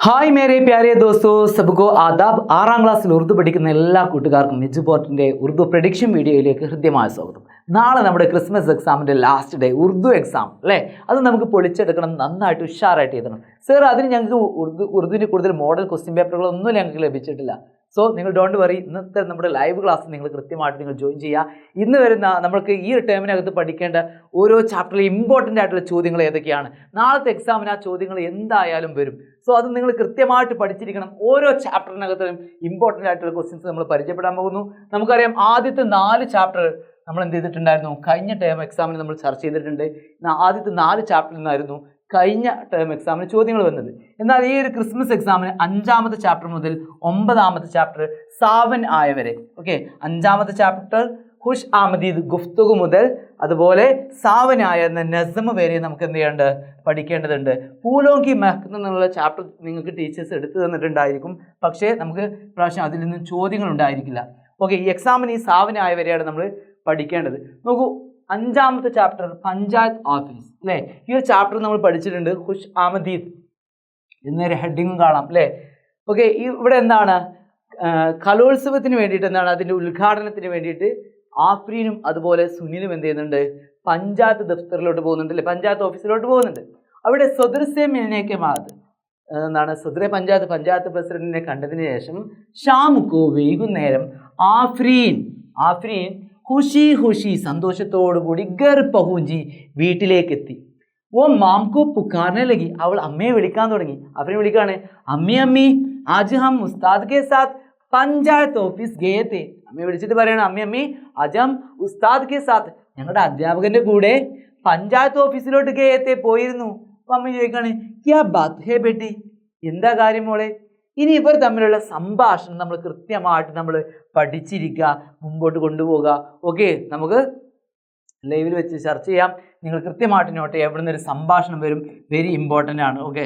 Hi മേരെ പ്യാരെ ദോസ്തോ സബ്കോ ആദാബ്. 6ാം ക്ലാസ്സിൽ ഉറുദു പഠിക്കുന്ന എല്ലാ കൂട്ടുകാർക്കും എജുപോർട്ടിൻ്റെ ഉറുദു പ്രഡിക്ഷൻ വീഡിയോയിലേക്ക് ഹൃദ്യമായ സ്വാഗതം. നാളെ നമ്മുടെ ക്രിസ്മസ് എക്സാമിൻ്റെ ലാസ്റ്റ് ഡേ ഉറുദു എക്സാം അല്ലേ, അത് നമുക്ക് പൊളിച്ചെടുക്കണം, നന്നായിട്ട് ഉഷാറായിട്ട് എഴുതണം. സർ അതിന് ഞങ്ങൾക്ക് ഉറുദുവിൻ്റെ കൂടുതൽ മോഡൽ ക്വസ്റ്റ്യൻ പേപ്പറുകളൊന്നും ഞങ്ങൾക്ക് ലഭിച്ചിട്ടില്ല. സോ നിങ്ങൾ ഡോണ്ട് വറി, ഇന്നത്തെ നമ്മുടെ ലൈവ് ക്ലാസ് നിങ്ങൾ കൃത്യമായിട്ട് നിങ്ങൾ ജോയിൻ ചെയ്യുക. ഇന്ന് വരുന്ന നമ്മൾക്ക് ഈ ഒരു ടേമിനകത്ത് പഠിക്കേണ്ട ഓരോ ചാപ്റ്ററിലും ഇമ്പോർട്ടൻ്റ് ആയിട്ടുള്ള ചോദ്യങ്ങൾ ഏതൊക്കെയാണ്, നാളത്തെ എക്സാമിന് ആ ചോദ്യങ്ങൾ എന്തായാലും വരും. സോ അത് നിങ്ങൾ കൃത്യമായിട്ട് പഠിച്ചിരിക്കണം. ഓരോ ചാപ്റ്ററിനകത്തും ഇമ്പോർട്ടൻ്റ് ആയിട്ടുള്ള ക്വസ്റ്റ്യൻസ് നമ്മൾ പരിചയപ്പെടാൻ പോകുന്നു. നമുക്കറിയാം ആദ്യത്തെ 4 ചാപ്റ്റർ നമ്മൾ എന്ത് ചെയ്തിട്ടുണ്ടായിരുന്നു, കഴിഞ്ഞ ടേം എക്സാമിന് നമ്മൾ ചർച്ച ചെയ്തിട്ടുണ്ട്. ആദ്യത്തെ 4 ചാപ്റ്ററിൽ നിന്നായിരുന്നു കഴിഞ്ഞ ടേം എക്സാമിന് ചോദ്യങ്ങൾ വന്നത്. എന്നാൽ ഈ ഒരു ക്രിസ്മസ് എക്സാമിന് 5ാമത്തെ ചാപ്റ്റർ മുതൽ 9ാമത്തെ ചാപ്റ്റർ സാവൻ ആയ വരെ, ഓക്കെ, 5ാമത്തെ ചാപ്റ്റർ ഖുഷ് ആമദീദ് ഗുഫ്തുഗു മുതൽ അതുപോലെ സാവനായ എന്ന നസ്മ വരെ നമുക്ക് എന്ത് ചെയ്യേണ്ടത്, പഠിക്കേണ്ടതുണ്ട്. ഫൂലോം കി മെഹ്ക് എന്നുള്ള ചാപ്റ്റർ നിങ്ങൾക്ക് ടീച്ചേഴ്സ് എടുത്തു തന്നിട്ടുണ്ടായിരിക്കും, പക്ഷേ നമുക്ക് പ്രാവശ്യം അതിൽ നിന്നും ചോദ്യങ്ങൾ ഉണ്ടായിരിക്കില്ല. ഓക്കെ, ഈ എക്സാമിന് ഈ സാവനായ വരെയാണ് നമ്മൾ പഠിക്കേണ്ടത്. നോക്കൂ, 5ാമത്തെ ചാപ്റ്റർ പഞ്ചായത്ത് ഓഫീസ് അല്ലേ, ഈ ഒരു ചാപ്റ്റർ നമ്മൾ പഠിച്ചിട്ടുണ്ട്. ഖുഷ് ആമദീദ് എന്നൊരു ഹെഡിങ്ങും കാണാം അല്ലേ. ഓക്കെ, ഇവിടെ എന്താണ്, കലോത്സവത്തിന് വേണ്ടിയിട്ട് എന്താണ്, അതിൻ്റെ ഉദ്ഘാടനത്തിന് വേണ്ടിയിട്ട് ആഫ്രീനും അതുപോലെ സുനിലും എന്ത് ചെയ്യുന്നുണ്ട്, പഞ്ചായത്ത് ദഫ്തറിലോട്ട് പോകുന്നുണ്ട് അല്ലേ, പഞ്ചായത്ത് ഓഫീസിലോട്ട് പോകുന്നുണ്ട്. അവിടെ സ്വദർസെ മിൽനേക്കെ ബാദ് എന്താണ്, സ്വദറെ പഞ്ചായത്ത് പ്രസിഡന്റിനെ കണ്ടതിന് ശേഷം ഷാമുക്കോ വൈകുന്നേരം ആഫ്രീൻ ഖുഷി സന്തോഷത്തോടു കൂടി ഗർ പഹൂഞ്ചി വീട്ടിലേക്ക് എത്തി. ഓ മാംകോ പുക്കാറിനെ ലഗി, അവൾ അമ്മയെ വിളിക്കാൻ തുടങ്ങി. അവരെ വിളിക്കാണ്, അമ്മി ആജ് ഹം ഉസ്താദ് കെ സാത്ത് പഞ്ചായത്ത് ഓഫീസ് ഗയേ തേ. അമ്മയെ വിളിച്ചിട്ട് പറയണം, അമ്മി ആജ് ഹം ഉസ്താദ് കെ സാത്ത്, ഞങ്ങളുടെ അധ്യാപകന്റെ കൂടെ പഞ്ചായത്ത് ഓഫീസിലോട്ട് ഗയേ തേ പോയിരുന്നു. അപ്പൊ അമ്മ ചോദിക്കാണ്, ക്യാ ബാത് ഹേ ബേട്ടി, എന്താ കാര്യം മോളെ. ഇനി ഇവർ തമ്മിലുള്ള സംഭാഷണം നമ്മൾ കൃത്യമായിട്ട് നമ്മൾ പഠിച്ചിരിക്കുക, മുമ്പോട്ട് കൊണ്ടുപോകുക. ഓക്കെ, നമുക്ക് ലൈവിൽ വെച്ച് ചർച്ച ചെയ്യാം. നിങ്ങൾ കൃത്യമായിട്ട് നോട്ട് ചെയ്യുക, ഇവിടെ നിന്നൊരു സംഭാഷണം വരും, വെരി ഇമ്പോർട്ടൻ്റ് ആണ്. ഓക്കെ,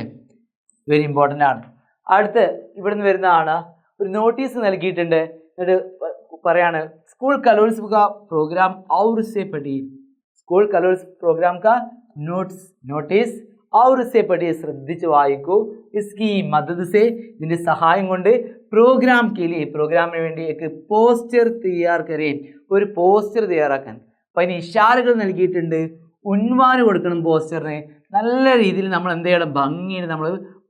വെരി ഇമ്പോർട്ടൻ്റ് ആണ്. അടുത്ത് ഇവിടെ നിന്ന് വരുന്നതാണ്, ഒരു നോട്ടീസ് നൽകിയിട്ടുണ്ട്. എന്നിട്ട് പറയാണ്, സ്കൂൾ കലോത്സവ കാ പ്രോഗ്രാം ഔർ സെ പഠി, സ്കൂൾ കലോത്സവ പ്രോഗ്രാം കാ നോട്ടീസ് ഔർ സെ പഠി, ശ്രദ്ധിച്ച് വായിക്കൂ. ഇസ്കി മദദ് സെ, ഇതിൻ്റെ സഹായം കൊണ്ട് പ്രോഗ്രാം കേലിയെ, പ്രോഗ്രാമിന് വേണ്ടി പോസ്റ്റർ തയ്യാർ കരേൻ, ഒരു പോസ്റ്റർ തയ്യാറാക്കാൻ. അപ്പം അതിന് ഇഷാരകൾ നൽകിയിട്ടുണ്ട്. ഉൻവാന് കൊടുക്കണം പോസ്റ്ററിന്. നല്ല രീതിയിൽ നമ്മൾ എന്ത് ചെയ്യണം, ഭംഗിയിൽ നമ്മൾ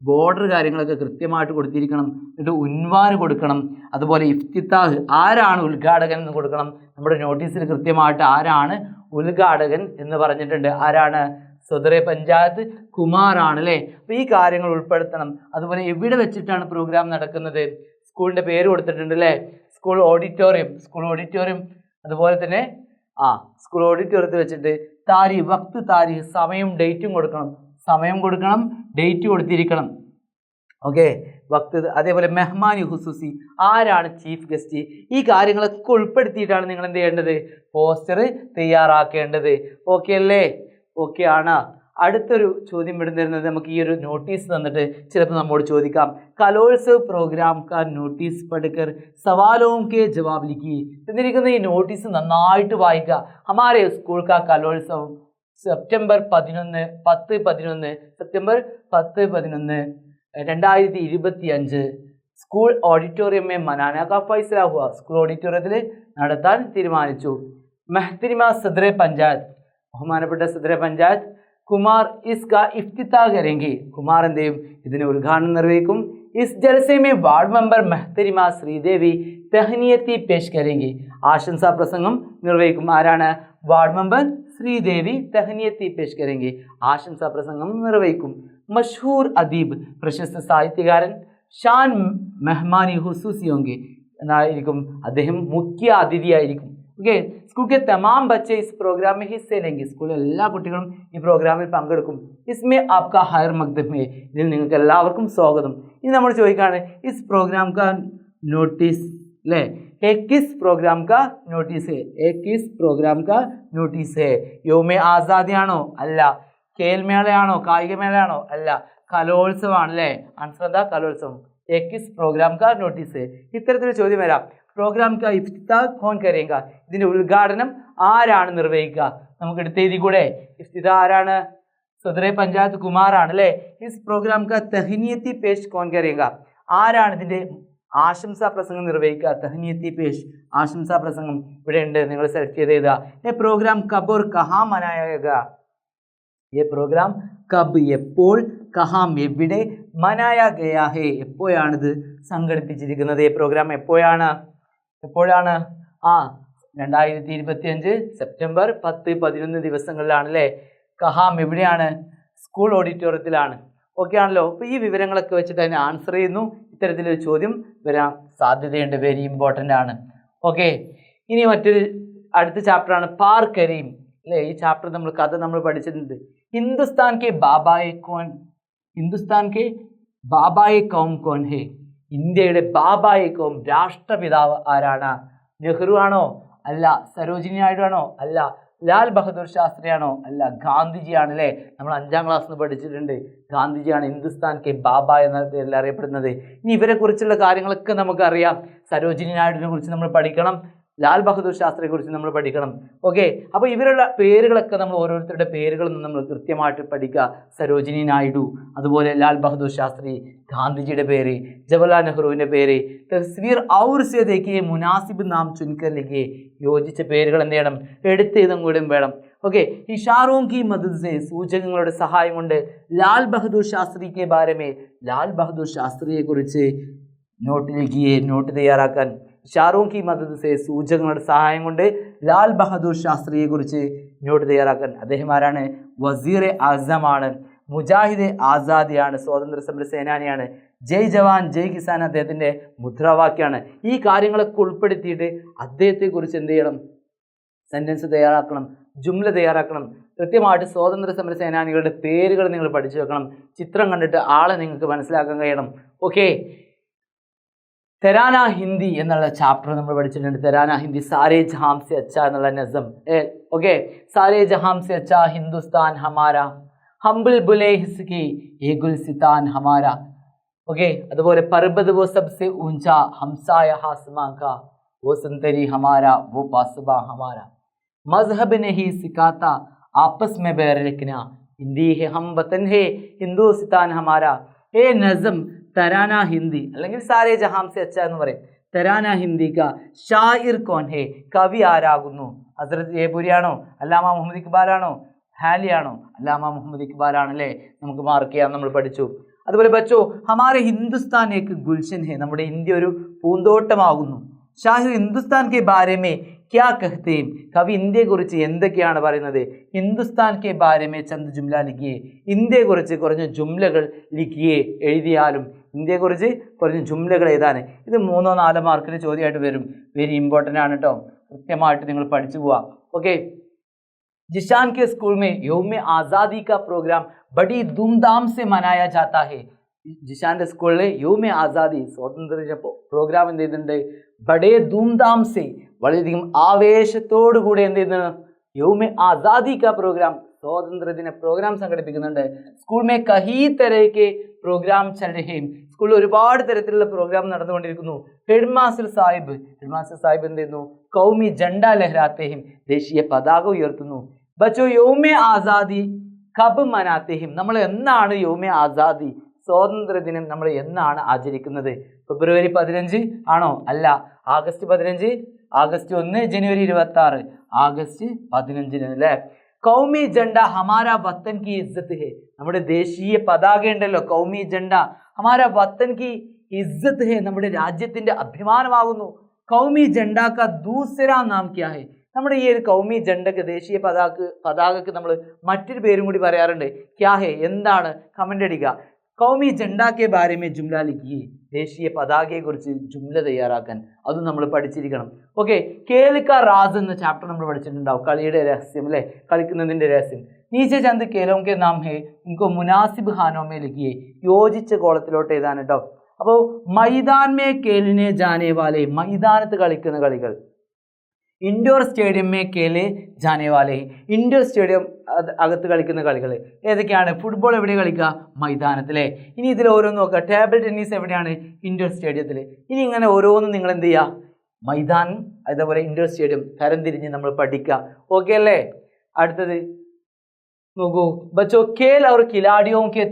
ബോർഡർ കാര്യങ്ങളൊക്കെ കൃത്യമായിട്ട് കൊടുത്തിരിക്കണം. എന്നിട്ട് ഉൻവാന് കൊടുക്കണം. അതുപോലെ ഇഫ്തിത്താഹ്, ആരാണ് ഉദ്ഘാടകൻ എന്ന് കൊടുക്കണം. നമ്മുടെ നോട്ടീസിൽ കൃത്യമായിട്ട് ആരാണ് ഉദ്ഘാടകൻ എന്ന് പറഞ്ഞിട്ടുണ്ട്. ആരാണ്, സ്വദറെ പഞ്ചായത്ത് കുമാറാണ് അല്ലേ. അപ്പോൾ ഈ കാര്യങ്ങൾ ഉൾപ്പെടുത്തണം. അതുപോലെ എവിടെ വെച്ചിട്ടാണ് പ്രോഗ്രാം നടക്കുന്നത്, സ്കൂളിൻ്റെ പേര് കൊടുത്തിട്ടുണ്ട് അല്ലേ. സ്കൂൾ ഓഡിറ്റോറിയം അതുപോലെ തന്നെ സ്കൂൾ ഓഡിറ്റോറിയത്തിൽ വെച്ചിട്ട് താരീഖ് സമയം ഡേറ്റും കൊടുക്കണം, ഡേറ്റ് കൊടുത്തിരിക്കണം. ഓക്കെ, വക്ത്, അതേപോലെ മെഹ്മാനി ഹുസൂസി, ആരാണ് ചീഫ് ഗസ്റ്റ്, ഈ കാര്യങ്ങളൊക്കെ ഉൾപ്പെടുത്തിയിട്ടാണ് നിങ്ങൾ എന്ത് ചെയ്യേണ്ടത്, പോസ്റ്റർ തയ്യാറാക്കേണ്ടത്. ഓക്കെ അല്ലേ, ഓക്കെ ആണ്. അടുത്തൊരു ചോദ്യം വിടുന്നിരുന്നത്, നമുക്ക് ഈ ഒരു നോട്ടീസ് തന്നിട്ട് ചിലപ്പോൾ നമ്മോട് ചോദിക്കാം, കലോത്സവ പ്രോഗ്രാം കാ നോട്ടീസ് പഠിക്കർ സവാലോം കെ ജവാബ് ലിഖി. എന്നിരിക്കുന്ന ഈ നോട്ടീസ് നന്നായിട്ട് വായിക്കുക. ഹമാരെ സ്കൂൾ കാ കലോത്സവം സെപ്റ്റംബർ 11 2025 സ്കൂൾ ഓഡിറ്റോറിയമേ മനാന കാ ഫൈസല ഹുവ, സ്കൂൾ ഓഡിറ്റോറിയത്തിൽ നടത്താൻ തീരുമാനിച്ചു. മെഹ്തരിമ സദറെ പഞ്ചായത്ത്, ബഹുമാനപ്പെട്ട സദറെ പഞ്ചായത്ത് കുമാർ ഇസ്കാ ഇഫ്തിതാ കരേങ്കി, കുമാർ എന്ത് ചെയ്യും, ഇതിന് ഉദ്ഘാടനം നിർവഹിക്കും. ഇസ് ജൽസെ മേ വാർഡ് മെമ്പർ മെഹ്തരിമ ശ്രീദേവി തെഹ്നിയത്തി പേഷ് കരേങ്കി, ആശംസാ പ്രസംഗം നിർവഹിക്കും. ആരാണ്, വാർഡ് മെമ്പർ ശ്രീദേവി തെഹ്നിയത്തി പേഷ് കരേങ്കി, ആശംസാ പ്രസംഗം നിർവഹിക്കും. മഷഹൂർ അദീബ്, പ്രശസ്ത സാഹിത്യകാരൻ ഷാൻ മെഹ്മാനി ഹുസൂസിയോങ്കി എന്നായിരിക്കും, അദ്ദേഹം മുഖ്യ അതിഥിയായിരിക്കും. ഓക്കെ, സ്കൂൾ കെ തമാം ബच्चे इस प्रोग्राम में हिस्से लेंगे, സ്കൂളിലെ എല്ലാ കുട്ടികളും ഈ പ്രോഗ്രാമിൽ പങ്കെടുക്കും. ഇസ്മേ ആപ്കാ ഹൈർ മഖ്ദം ഹേ, ഇതിൽ നിങ്ങൾക്ക് എല്ലാവർക്കും സ്വാഗതം. ഇനി നമ്മൾ ചോദിക്കുകയാണ്, ഇസ് പ്രോഗ്രാം കാ നോട്ടീസ് അല്ലേ, കിസ് പ്രോഗ്രാം കാ നോട്ടീസ് ഹേ, യോമേ ആസാദി ആണോ, അല്ല. കേൽമേളയാണോ, കായികമേളയാണോ, അല്ല. കലോത്സവമാണ് അല്ലേ, ആൻസർ കലോത്സവം. കിസ് പ്രോഗ്രാം കാ നോട്ടീസ്. ഇത്തരത്തിലുള്ള ചോദ്യം വരാം. പ്രോഗ്രാം കാ ഇഫ്തിതാ കോൺ കരേങ്ക, ഇതിൻ്റെ ഉദ്ഘാടനം ആരാണ് നിർവഹിക്കുക. നമുക്ക് എടുത്തെഴുതി കൂടെ, ഇഫ്തിതാ ആരാണ്, സദറെ പഞ്ചായത്ത് കുമാറാണ് അല്ലേ. ഇസ് പ്രോഗ്രാം കാ തഹ്നിയത്തി പേഷ് കോൺ കരേഗാ, ആരാണ് ഇതിന്റെ ആശംസാ പ്രസംഗം നിർവഹിക്കുക? തഹ്നിയത്തി പേഷ്, ആശംസാ പ്രസംഗം ഇവിടെ ഉണ്ട്, നിങ്ങൾ സെലക്ട് ചെയ്ത് എഴുതുക. ये प्रोग्राम कब और कहाँ मनाएगा? ये प्रोग्राം കബ് എപ്പോൾ, കഹാം എവിടെ, മനായ ഗയാ ഹേ എപ്പോഴാണിത് സംഘടിപ്പിച്ചിരിക്കുന്നത്? ഈ പ്രോഗ്രാം എപ്പോഴാണ്? 2025 സെപ്റ്റംബർ 10-11 ദിവസങ്ങളിലാണ് അല്ലേ. കഹാം എവിടെയാണ്? സ്കൂൾ ഓഡിറ്റോറിയത്തിലാണ്. ഓക്കെ ആണല്ലോ. അപ്പോൾ ഈ വിവരങ്ങളൊക്കെ വെച്ചിട്ട് അതിനെ ആൻസർ ചെയ്യുന്നു. ഇത്തരത്തിലൊരു ചോദ്യം വരാൻ സാധ്യതയുണ്ട്, വെരി ഇമ്പോർട്ടൻ്റ് ആണ്. ഓക്കെ, ഇനി മറ്റൊരു അടുത്ത ചാപ്റ്ററാണ് പാർ കരീം അല്ലേ. ഈ ചാപ്റ്റർ കഥ നമ്മൾ പഠിച്ചിട്ടുണ്ട്. ഹിന്ദുസ്ഥാൻ കെ ബാബായെ കൗം കോൻ ഹേ, ഇന്ത്യയുടെ ബാബായെ കൗം രാഷ്ട്രപിതാവ് ആരാണ്? നെഹ്റു ആണോ? അല്ല. സരോജിനി നായിഡു ആണോ? അല്ല. ലാൽ ബഹദൂർ ശാസ്ത്രിയാണോ? അല്ല. ഗാന്ധിജിയാണ് അല്ലേ. നമ്മൾ 5ാം ക്ലാസ്സിൽ പഠിച്ചിട്ടുണ്ട്. ഗാന്ധിജിയാണ് ഹിന്ദുസ്ഥാൻ കെ ബാബ എന്ന പേരിൽ അറിയപ്പെടുന്നത്. ഇനി ഇവരെ കുറിച്ചുള്ള കാര്യങ്ങളൊക്കെ നമുക്കറിയാം. സരോജിനി നായിഡുവിനെ കുറിച്ച് നമ്മൾ പഠിക്കണം, ലാൽ ബഹദൂർ ശാസ്ത്രിയെ കുറിച്ച് നമ്മൾ പഠിക്കണം. ഓക്കെ, അപ്പോൾ ഇവരുടെ പേരുകളൊക്കെ നമ്മൾ ഓരോരുത്തരുടെ പേരുകളൊന്നും നമ്മൾ കൃത്യമായിട്ട് പഠിക്കുക. സരോജിനി നായിഡു, അതുപോലെ ലാൽ ബഹദൂർ ശാസ്ത്രി, ഗാന്ധിജിയുടെ പേര്, ജവഹർലാൽ നെഹ്റുവിൻ്റെ പേര്. തസ്വീർ ഔർ സേ ദേഖിയേ മുനാസിബ് നാം ചുൻകർ ലിഖിയേ, യോജിച്ച പേരുകൾ എന്ത് ചെയ്യണം? എടുത്തെഴുതും കൂടെ വേണം. ഓക്കെ, ഇഷാറോം കി മദദ് സേ, സൂചകങ്ങളുടെ സഹായം കൊണ്ട് ലാൽ ബഹദൂർ ശാസ്ത്രിക്ക് ബാരമേ, ലാൽ ബഹദൂർ ശാസ്ത്രിയെ കുറിച്ച് നോട്ട് ലിഖിയേ, നോട്ട് തയ്യാറാക്കാൻ. ഇഷാറോം കി മദദ് സേ, സൂചകങ്ങളുടെ സഹായം കൊണ്ട് ലാൽ ബഹദൂർ ശാസ്ത്രിയെ കുറിച്ച് നോട്ട് തയ്യാറാക്കാൻ. അദ്ദേഹം ആരാണ്? വസീർ ആസമാണ്, മുജാഹിദ് ആസാദിയാണ്, സ്വാതന്ത്ര്യ സമര സേനാനിയാണ്. ജയ് ജവാൻ ജയ് കിസാൻ അദ്ദേഹത്തിൻ്റെ മുദ്രാവാക്യമാണ്. ഈ കാര്യങ്ങളൊക്കെ ഉൾപ്പെടുത്തിയിട്ട് അദ്ദേഹത്തെക്കുറിച്ച് എന്ത് ചെയ്യണം? സെൻറ്റൻസ് തയ്യാറാക്കണം, ജുംല തയ്യാറാക്കണം. കൃത്യമായിട്ട് സ്വാതന്ത്ര്യ സമര സേനാനികളുടെ പേരുകൾ നിങ്ങൾ പഠിച്ചു വെക്കണം. ചിത്രം കണ്ടിട്ട് ആളെ നിങ്ങൾക്ക് മനസ്സിലാക്കാൻ കഴിയണം. ഓക്കെ, തെരാന ഹിന്ദി എന്നുള്ള ചാപ്റ്റർ നമ്മൾ പഠിച്ചിട്ടുണ്ട്. തെരാന ഹിന്ദി, സാരേ ജഹാം സെ അച്ഛാ എന്നുള്ള നസം. ഓക്കെ, സാരേ ജഹാം സെ അച്ഛാ ഹിന്ദുസ്ഥാൻ ഹമാര, ഹംബിൾ ബുലേ ഹിസ്കി ഏ ഗുൽസിത്താൻ ഹമാര. ഓക്കെ, അതുപോലെ പർബത് വോ സബ്സെ ഊഞ്ചാ ഹംസായ ഹാസ്മാൻ കാ, वो संतरी हमारा वो पासबा हमारा, मजहब नहीं सिखाता आपस में बैर रखना, हिंदी है हम वतन है हिंदुस्तान हमारा. ए नज़म तराना हिंदी അല്ലെങ്കിൽ സാരേ ജഹാം സെ അച്ഛാ എന്ന് പറയും. തരാന ഹിന്ദി കാ ഷായിർ കോൻ ഹേ, കവി ആരാകുന്നു? ഹസ്രത്ത് ജയപുരിയാണോ? അല്ലാമ മുഹമ്മദ് ഇക്ബാലാണോ? ഹാലിയാണോ? അല്ലാമ മുഹമ്മദ് ഇക്ബാലാണല്ലേ. നമുക്ക് മാർക്ക് ചെയ്യാം, നമ്മൾ പഠിച്ചു. അതുപോലെ ബച്ചോ ഹമാരെ ഹിന്ദുസ്ഥാൻ ഏക് ഗുൽഷൻ ഹേ, നമ്മുടെ ഇന്ത്യ ഒരു പൂന്തോട്ടമാകുന്നു. ഷാഹിർ ഹിന്ദുസ്ഥാൻ കെ ബാരമേ ക്യാ കഹ്തേ, കവി ഇന്ത്യയെക്കുറിച്ച് എന്തൊക്കെയാണ് പറയുന്നത്? ഹിന്ദുസ്ഥാൻ കെ ബാരമേ ചന്ദ് ജുംല ലിഖിയേ, ഇന്ത്യയെക്കുറിച്ച് കുറഞ്ഞ ജുംലകൾ ലിഖിയേ, എഴുതിയാലും ഇന്ത്യയെക്കുറിച്ച് കുറഞ്ഞ ജുംലകൾ എഴുതാൻ. ഇത് 3-4 മാർക്കിന് ചോദ്യമായിട്ട് വരും. വെരി ഇമ്പോർട്ടൻ്റ് ആണ് കേട്ടോ, കൃത്യമായിട്ട് നിങ്ങൾ പഠിച്ചു പോവുക. ഓക്കെ, जिशान के स्कूल में यौम आज़ादी का प्रोग्राम बड़ी धूमधाम से मनाया जाता है. ജിഷാന്റെ സ്കൂളിൽ യൗമ ആസാദി സ്വാതന്ത്ര്യ പ്രോഗ്രാം എന്ത് ചെയ്യുന്നുണ്ട്? ബഡേ ധൂംധാം സെ, വളരെയധികം ആവേശത്തോടു കൂടി എന്ത് ചെയ്യുന്നു? യൗമ ആസാദി കാ പ്രോഗ്രാം, സ്വാതന്ത്ര്യദിന പ്രോഗ്രാം സംഘടിപ്പിക്കുന്നുണ്ട്. സ്കൂൾ മേ കഹീ തരഹ് പ്രോഗ്രാം ചൽ രഹേ, സ്കൂളിൽ ഒരുപാട് തരത്തിലുള്ള പ്രോഗ്രാം നടന്നുകൊണ്ടിരിക്കുന്നു. ഹെഡ് മാസ്റ്റർ സാഹിബ് എന്ത് ചെയ്യുന്നു? കൗമി ജണ്ട ലഹരാത്തേഹിം, ദേശീയ പതാക ഉയർത്തുന്നു. ബച്ചോ യൗമ ആസാദി കബ് മനാത്തേഹിം, നമ്മൾ എന്നാണ് യൗമ ആസാദി സ്വാതന്ത്ര്യദിനം നമ്മൾ എന്നാണ് ആചരിക്കുന്നത്? ഫെബ്രുവരി 15 ആണോ? അല്ല. ആഗസ്റ്റ് 15, ആഗസ്റ്റ് 1, ജനുവരി 26, ആഗസ്റ്റ് 15 അല്ലേ. കൗമി ജണ്ട ഹമാര വത്തൻ കി ഇസ്സത്ത് ഹേ, നമ്മുടെ ദേശീയ പതാക ഉണ്ടല്ലോ, കൗമി ജണ്ട ഹമാര വത്തൻ കി ഇസ്സത്ത് ഹേ, നമ്മുടെ രാജ്യത്തിന്റെ അഭിമാനമാകുന്നു. കൗമി ജണ്ട കാ ദൂസരാ നാം ക്യാ ഹേ, നമ്മുടെ ഈ ഒരു കൗമി ജണ്ടക്ക്, ദേശീയ പതാകക്ക് നമ്മൾ മറ്റൊരു പേരും കൂടി പറയാറുണ്ട്. ക്യാ ഹേ, എന്താണ്? കമന്റ് അടിക്കുക. കൗമി ജണ്ട കെ ബാരെ മേ ജുംല ലിഖിയേ, ദേശീയ പതാകയെക്കുറിച്ച് ജുംല തയ്യാറാക്കാൻ, അതും നമ്മൾ പഠിച്ചിരിക്കണം. ഓക്കെ, കേലിക്ക റാസ് എന്ന ചാപ്റ്റർ നമ്മൾ പഠിച്ചിട്ടുണ്ടാവും. കളിയുടെ രഹസ്യം അല്ലേ, കളിക്കുന്നതിൻ്റെ രഹസ്യം. നീച്ചെ ചന്ദ് കേലോം കെ നാം ഹേ ഉनको മുനാസിബ് ഹാനോമേ ലിഖിയേ, യോജിച്ച കോളത്തിലോട്ട് എഴുതാൻ കേട്ടോ. അപ്പോൾ മൈദാൻ മേ കേലിനെ ജാനേ വാലേ, മൈതാനത്ത് കളിക്കുന്ന കളികൾ. ഇൻഡോർ സ്റ്റേഡിയം മേ കേലെ ജാനേ വാലേ, ഇൻഡോർ സ്റ്റേഡിയം അകത്ത് കളിക്കുന്ന കളികൾ ഏതൊക്കെയാണ്? ഫുട്ബോൾ എവിടെ കളിക്കുക? മൈതാനത്തിലെ. ഇനി ഇതിൽ ഓരോന്ന് നോക്കുക. ടേബിൾ ടെന്നീസ് എവിടെയാണ്? ഇൻഡോർ സ്റ്റേഡിയത്തിൽ. ഇനി ഇങ്ങനെ ഓരോന്നും നിങ്ങൾ എന്ത് ചെയ്യുക? മൈതാനം അതേപോലെ ഇൻഡോർ സ്റ്റേഡിയം തരംതിരിഞ്ഞ് നമ്മൾ പഠിക്കുക. ഓക്കെ അല്ലേ? അടുത്തത് नोगो बच्चों, खेल और खिलाड़ियों के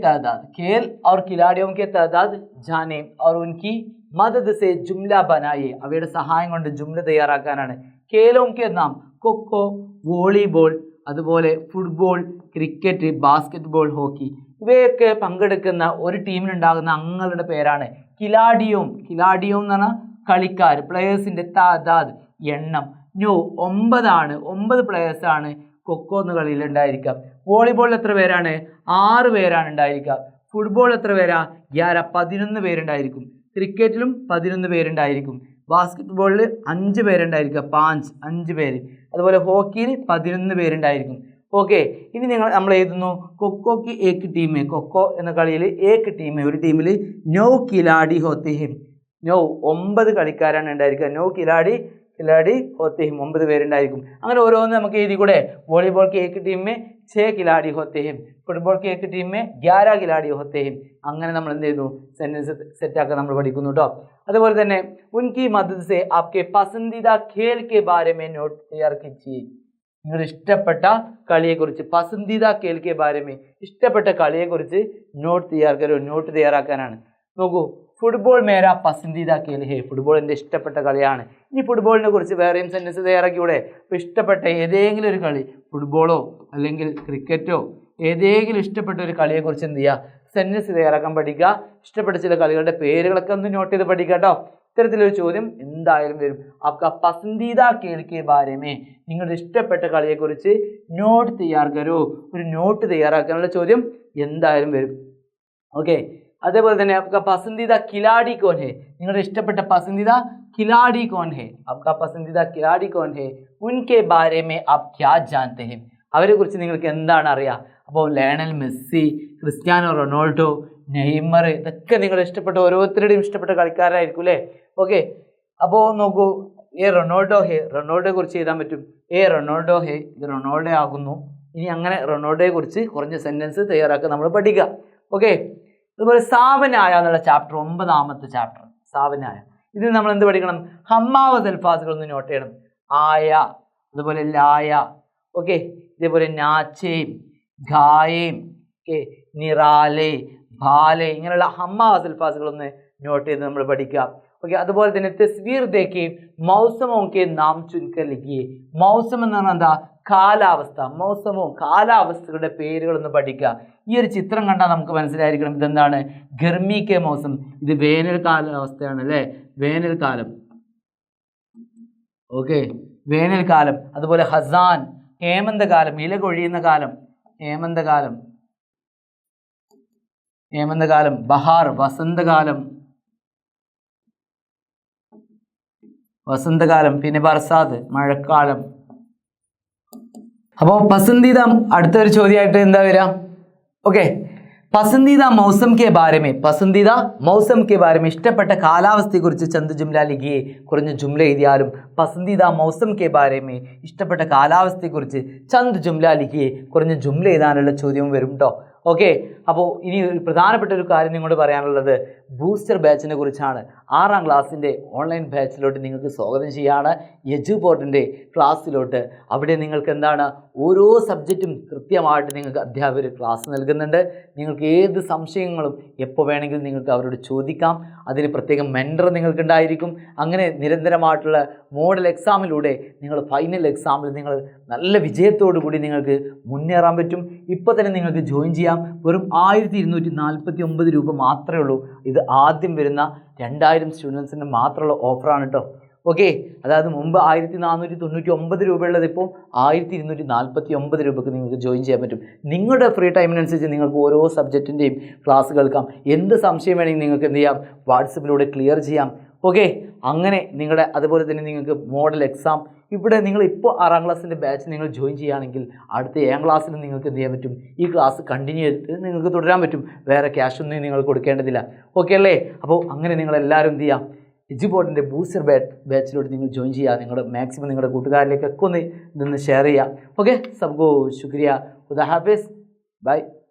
तादाद जाने और उनकी मदद से जुमला बनाइए. അവയുടെ സഹായം കൊണ്ട് ജുംല തയ്യാറാക്കാനാണ്. खेलों के नाम കൊക്കോ, വോളിബോൾ, അതുപോലെ ഫുട്ബോൾ, ക്രിക്കറ്റ്, ബാസ്കറ്റ്ബോൾ, ഹോക്കി ഇവയൊക്കെ പങ്കെടുക്കുന്ന ഒരു ടീമിലുണ്ടാകുന്ന അംഗങ്ങളുടെ പേരാണ് കിലാഡിയോം. കിലാഡിയോം എന്ന് പറഞ്ഞാൽ കളിക്കാർ, പ്ലെയേഴ്സിന്റെ താദാദ് എണ്ണം. 9 9 പ്ലെയേഴ്സാണ് കൊക്കോ എന്ന കളിയിൽ ഉണ്ടായിരിക്കുക. വോളിബോളിൽ എത്ര പേരാണ്? 6 പേരാണ് ഉണ്ടായിരിക്കുക. ഫുട്ബോൾ എത്ര പേരാ? 11 പേരുണ്ടായിരിക്കും. ക്രിക്കറ്റിലും 11 പേരുണ്ടായിരിക്കും. ബാസ്കറ്റ് ബോളിൽ 5 പേരുണ്ടായിരിക്കുക, 5 പേര്. അതുപോലെ ഹോക്കിയിൽ 11 പേരുണ്ടായിരിക്കും. ഓക്കെ, ഇനി നമ്മൾ എഴുതുന്നു കൊക്കോക്ക് ഏക് ടീം. കൊക്കോ എന്ന കളിയിൽ ഏക് ടീം, ഒരു ടീമിൽ 9 കിലാടി ഹോത്തെ ഹെ. 9 കളിക്കാരാണ് ഉണ്ടായിരിക്കുക. 9 കിലാടി होते हैं, 9 പേരുണ്ടായിരിക്കും. അങ്ങനെ ഓരോന്ന് നമുക്ക് എഴുതി കൂടെ. വോളിബോൾ के एक टीम में 6 खिलाड़ी होते हैं, ഫുട്ബോൾ के एक टीम में 11 खिलाड़ी होते हैं. അങ്ങനെ നമ്മൾ എന്ത് ചെയ്യുന്നു? സെന്റൻസ് സെറ്റാക്കാൻ നമ്മൾ പഠിക്കുന്നു കേട്ടോ. അതുപോലെ തന്നെ उनकी मदद से आपके पसंदीदा खेल के बारे में नोट तैयार कीजिए. നിങ്ങൾ ഇഷ്ടപ്പെട്ട കളിയെക്കുറിച്ച് പസന്ദീദ खेल के बारे में, ഇഷ്ടപ്പെട്ട കളിയെക്കുറിച്ച് നോട്ട് തയ്യാറാക്കാനാണ്. നോക്കൂ, ഫുട്ബോൾ മേരാ പസന്ദീദ खेल है. ഫുട്ബോൾ എൻ്റെ ഇഷ്ടപ്പെട്ട കളിയാണ്. ഇനി ഫുട്ബോളിനെ കുറിച്ച് വേറെയും സെന്റൻസ് തയ്യാറാക്കിയൂടെ? അപ്പോൾ ഇഷ്ടപ്പെട്ട ഏതെങ്കിലും ഒരു കളി, ഫുട്ബോളോ അല്ലെങ്കിൽ ക്രിക്കറ്റോ, ഏതെങ്കിലും ഇഷ്ടപ്പെട്ട ഒരു കളിയെക്കുറിച്ച് എന്ത് ചെയ്യുക? സെന്റൻസ് തയ്യാറാക്കാൻ പഠിക്കുക. ഇഷ്ടപ്പെട്ട ചില കളികളുടെ പേരുകളൊക്കെ ഒന്ന് നോട്ട് ചെയ്ത് പഠിക്കുക കേട്ടോ. ഇത്തരത്തിലൊരു ചോദ്യം എന്തായാലും വരും. ആപ്കാ പസന്ദീദ खेल के बारे में, നിങ്ങളുടെ ഇഷ്ടപ്പെട്ട കളിയെക്കുറിച്ച് നോട്ട് തയ്യാർ കരോ. ഒരു നോട്ട് തയ്യാറാക്കാനുള്ള ചോദ്യം എന്തായാലും വരും. ഓക്കെ, അതേപോലെ തന്നെ आपका पसंदीदा खिलाड़ी कौन है? നിങ്ങളുടെ ഇഷ്ടപ്പെട്ട പസന്ദീദ खिलाड़ी कौन है? आपका पसंदीदा खिलाड़ी कौन है? उनके बारे में आप क्या जानते हैं? അവരെ കുറിച്ച് നിങ്ങൾക്ക് എന്താണ് അറിയാം? അപ്പോൾ Lionel Messi, Cristiano Ronaldo, Neymar, ഇതൊക്കെ നിങ്ങളുടെ ഇഷ്ടപ്പെട്ട ഓരോരുത്തരുടെയും ഇഷ്ടപ്പെട്ട കളിക്കാരായിരിക്കും അല്ലേ? ഓക്കെ, അപ്പോൾ നോക്കൂ, റൊണാൾഡോയെ കുറിച്ച് എഴുതാൻ പറ്റും. റൊണാൾഡോ ഹേ, ഇത് റൊണാൾഡോ ആകുന്നു. ഇനി അങ്ങനെ റൊണാൾഡോയെ കുറിച്ച് കുറഞ്ഞ സെന്റൻസ് തയ്യാറാക്കാൻ നമ്മൾ പഠിക്കുക. ഓക്കെ, അതുപോലെ സാവനായ എന്നുള്ള ചാപ്റ്റർ, 9ാമത്തെ ചാപ്റ്റർ സാവനായ. ഇതിൽ നമ്മൾ എന്ത് പഠിക്കണം? ഹമ്മാവസ് അൽഫാസുകൾ ഒന്ന് നോട്ട് ചെയ്യണം. ആയ, അതുപോലെ ലായ, ഓക്കെ, ഇതേപോലെ നാച്ചേം, ഘായേം, ഓക്കെ, നിറാലെ, ഭാലെ, ഇങ്ങനെയുള്ള ഹമ്മാവസ് അൽഫാസുകളൊന്ന് നോട്ട് ചെയ്ത് നമ്മൾ പഠിക്കുക. ഓക്കെ, അതുപോലെ തന്നെ തസ്വീർ ദേഖേം മൗസമോ കെ നാം ചുൻകർ ലിഖിയേ. മൗസം എന്ന് പറഞ്ഞാൽ എന്താ? കാലാവസ്ഥ. മൗസമോ, കാലാവസ്ഥകളുടെ പേരുകളൊന്ന് പഠിക്കുക. ഈ ഒരു ചിത്രം കണ്ടാൽ നമുക്ക് മനസ്സിലായിരിക്കണം ഇതെന്താണ്? ഗർമി കെ മൗസം, ഇത് വേനൽ കാലാവസ്ഥയാണ് അല്ലേ? വേനൽക്കാലം. ഓക്കെ, വേനൽക്കാലം. അതുപോലെ ഹസാൻ, ഹേമന്തകാലം, ഇല കൊഴിയുന്ന കാലം, ഹേമന്തകാലം. ബഹാർ, വസന്തകാലം. പിന്നെ ബർസാത്ത്, മഴക്കാലം. അപ്പോൾ പസന്ദീദ അടുത്തൊരു ചോദ്യമായിട്ട് എന്താ വരിക? ഓക്കെ, പസന്ദീദ മൗസം കെ ബാരമേ. പസന്ദീദ മൗസം കെ ബാരമേ, ഇഷ്ടപ്പെട്ട കാലാവസ്ഥയെക്കുറിച്ച് ചന്ദ് ജുംല ലിഖിയേ. കുറഞ്ഞ ജുംല എഴുതിയാലും പസന്ദീദ മൗസം കെ ബാരമേ, ഇഷ്ടപ്പെട്ട കാലാവസ്ഥയെക്കുറിച്ച് ചന്ദ് ജുംല ലിഖിയേ, കുറഞ്ഞ ജുംല എഴുതാനുള്ള ചോദ്യവും വരും കേട്ടോ. ഓക്കെ, അപ്പോൾ ഇനി ഒരു പ്രധാനപ്പെട്ട ഒരു കാര്യം നിങ്ങളോട് പറയാനുള്ളത് ബൂസ്റ്റർ ബാച്ചിനെ കുറിച്ചാണ്. 6ാം ക്ലാസ്സിൻ്റെ ഓൺലൈൻ ബാച്ചിലോട്ട് നിങ്ങൾക്ക് സ്വാഗതം ചെയ്യുകയാണ്. എജുപോർട്ടിൻ്റെ ക്ലാസ്സിലോട്ട്. അവിടെ നിങ്ങൾക്ക് എന്താണ്? ഓരോ സബ്ജക്റ്റും കൃത്യമായിട്ട് നിങ്ങൾക്ക് അധ്യാപകർ ക്ലാസ് നൽകുന്നുണ്ട്. നിങ്ങൾക്ക് ഏത് സംശയങ്ങളും എപ്പോൾ വേണമെങ്കിലും നിങ്ങൾക്ക് അവരോട് ചോദിക്കാം. അതിന് പ്രത്യേകം മെൻറ്റർ നിങ്ങൾക്കുണ്ടായിരിക്കും. അങ്ങനെ നിരന്തരമായിട്ടുള്ള മോഡൽ എക്സാമിലൂടെ നിങ്ങൾ ഫൈനൽ എക്സാമിൽ നിങ്ങൾ നല്ല വിജയത്തോടു കൂടി നിങ്ങൾക്ക് മുന്നേറാൻ പറ്റും. ഇപ്പോൾ തന്നെ നിങ്ങൾക്ക് ജോയിൻ ചെയ്യാം. വെറും 1249 രൂപ മാത്രമേ ഉള്ളൂ. ഇത് ആദ്യം വരുന്ന 2000 സ്റ്റുഡൻസിന് മാത്രമുള്ള ഓഫറാണ് കേട്ടോ. ഓക്കെ, അതായത് മുമ്പ് 1499 രൂപയുള്ളത് ഇപ്പോൾ 1249 രൂപയ്ക്ക് നിങ്ങൾക്ക് ജോയിൻ ചെയ്യാൻ പറ്റും. നിങ്ങളുടെ ഫ്രീ ടൈമിനനുസരിച്ച് നിങ്ങൾക്ക് ഓരോ സബ്ജക്റ്റിൻ്റെയും ക്ലാസ് കേൾക്കാം. എന്ത് സംശയം വേണമെങ്കിൽ നിങ്ങൾക്ക് എന്ത് ചെയ്യാം? വാട്സപ്പിലൂടെ ക്ലിയർ ചെയ്യാം. ഓക്കെ, അങ്ങനെ നിങ്ങളുടെ അതുപോലെ തന്നെ നിങ്ങൾക്ക് മോഡൽ എക്സാം ഇവിടെ നിങ്ങൾ ഇപ്പോൾ 6ാം ക്ലാസ്സിൻ്റെ ബാച്ച് നിങ്ങൾ ജോയിൻ ചെയ്യുകയാണെങ്കിൽ അടുത്ത 7ാം ക്ലാസ്സിൽ നിങ്ങൾക്ക് എന്ത് ചെയ്യാൻ പറ്റും? ഈ ക്ലാസ് കണ്ടിന്യൂ ചെയ്തിട്ട് നിങ്ങൾക്ക് തുടരാൻ പറ്റും. വേറെ ക്യാഷൊന്നും നിങ്ങൾ കൊടുക്കേണ്ടതില്ല. ഓക്കെ അല്ലേ? അപ്പോൾ അങ്ങനെ നിങ്ങളെല്ലാവരും എന്ത് ചെയ്യാം? എജുപോർട്ടിൻ്റെ ബൂസ്റ്റർ ബാച്ചിലോട്ട് നിങ്ങൾ ജോയിൻ ചെയ്യുക. നിങ്ങളുടെ മാക്സിമം നിങ്ങളുടെ കൂട്ടുകാരിലേക്കൊക്കെ ഒന്ന് ഇതൊന്ന് ഷെയർ ചെയ്യുക. ഓക്കെ, സബ്കോ ശുക്രിയ. ഖുദാ ഹാഫിസ്. ബൈ.